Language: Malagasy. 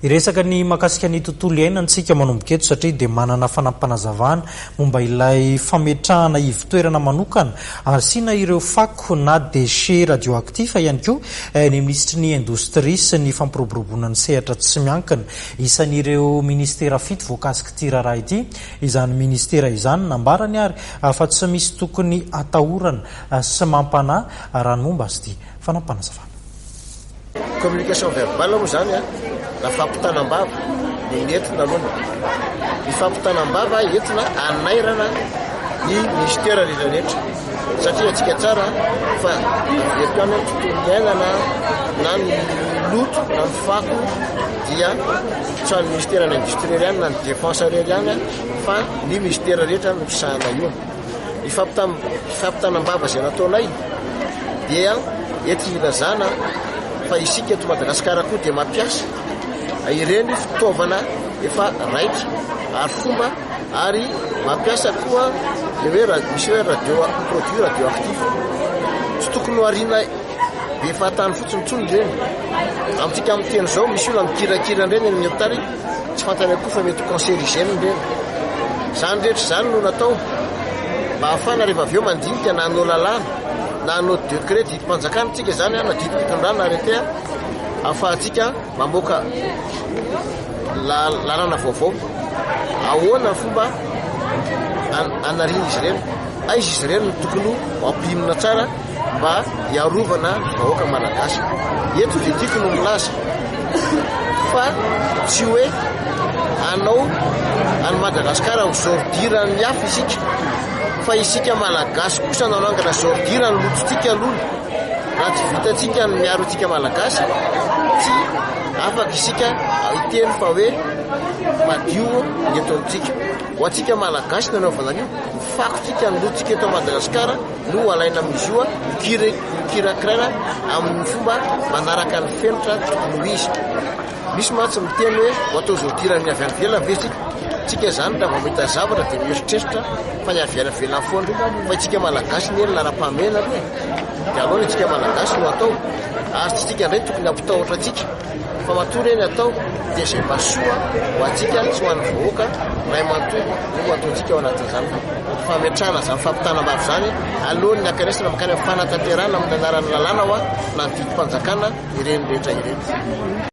Iresaka ny makasika ny tontolo iainantsika manomboka eto satria dia manana fanampanazavana momba ilay fametrahana ivitoerana manokana asiana ireo fako na déchets radioactifs ihany koa ny ministry ny indostria sy ny fampiroboroboana ny sehatra tsy miankina. Isan'ireo ministera fito voakasika ity raharaha ity izany ministera izany nambarany ary fa tsy misy tokony atahorana sy mampanahy raha ny momba azy ity fanampanazavana. Communication verbale moa zany la fampitanam-bava ny entina aloha ny fampitanam-bava entina anairana ny ministera rehetrarehetra satria atsika tsara fa eto any tontolo iainana na ny loto na ny fako dia tsy ny ministera ny industrie ihany na ny défense rery ihany fa ny ministera rehetra no pisahana io. Ny fampitanam-bava zay nataonay dia entina ilazana fa isika eto Madagasikara koa dia mampiasa ireny fitaovana efa raitra ary fomba ary mampiasa koa le hoe misy hoe produit radioactif tsy tokony ariana be fahatany fotsiny tsony ireny. Amintsika amin'ny teny zao misy olona mikirakira ireny amin'ny hopitaly tsy fantany koa fa mety cancérigène ireny. Zany rehetra zany no natao mba hafana rehefa avy eo mandinika na hanao lalàna na hanao décret didim-panjakana tsika zany na didim-pitondrana arrêté ahafahantsika mamoaka lalàna vaovao ahoana fomba anarina izy ireny aizy izy ireny tokony ampimina tsara mba hiarovana vahoaka malagasy. Eto dia tiako no milaza fa tsy hoe anao any Madagasikara ho zordirany hafa isika fa isika malagasy kosa nanangana zordira ny lototsika aloha raha tsy vitatsika ny miaro atsika malagasy tsy afaka isika iteny fa hoe madio ny eto amintsika ho atsika malagasy nanaovana an'io fakotsika ny lototsika eto Madagasikara no alaina amin'izy io mikirakiraina amin'ny fomba manaraka ny fenitra tokony izy. Misy matsy miteny hoe ho atao zordirany avy any ivelany ve tsika zany raha mamita zavatra dia mieritreritra fa ny avy any ivelany foana fa itsika malagasy ny elona ara-pamena aloha dia aloha itsika malagasy no atao ary tsy tsika indray tokony ampitahotra atsika fa matory eny atao dia zay masoa ho atsika tsy ho an'ny vahoaka ray manontolo no ataontsika ao anatin'izany fametrahana zany fampitanam-bava zany alohan'ny akaresana makany amin'ny fanatanterana amin'ny anaran'ny lalàna ho na ny didim-panjakana ireny rehetra ireny.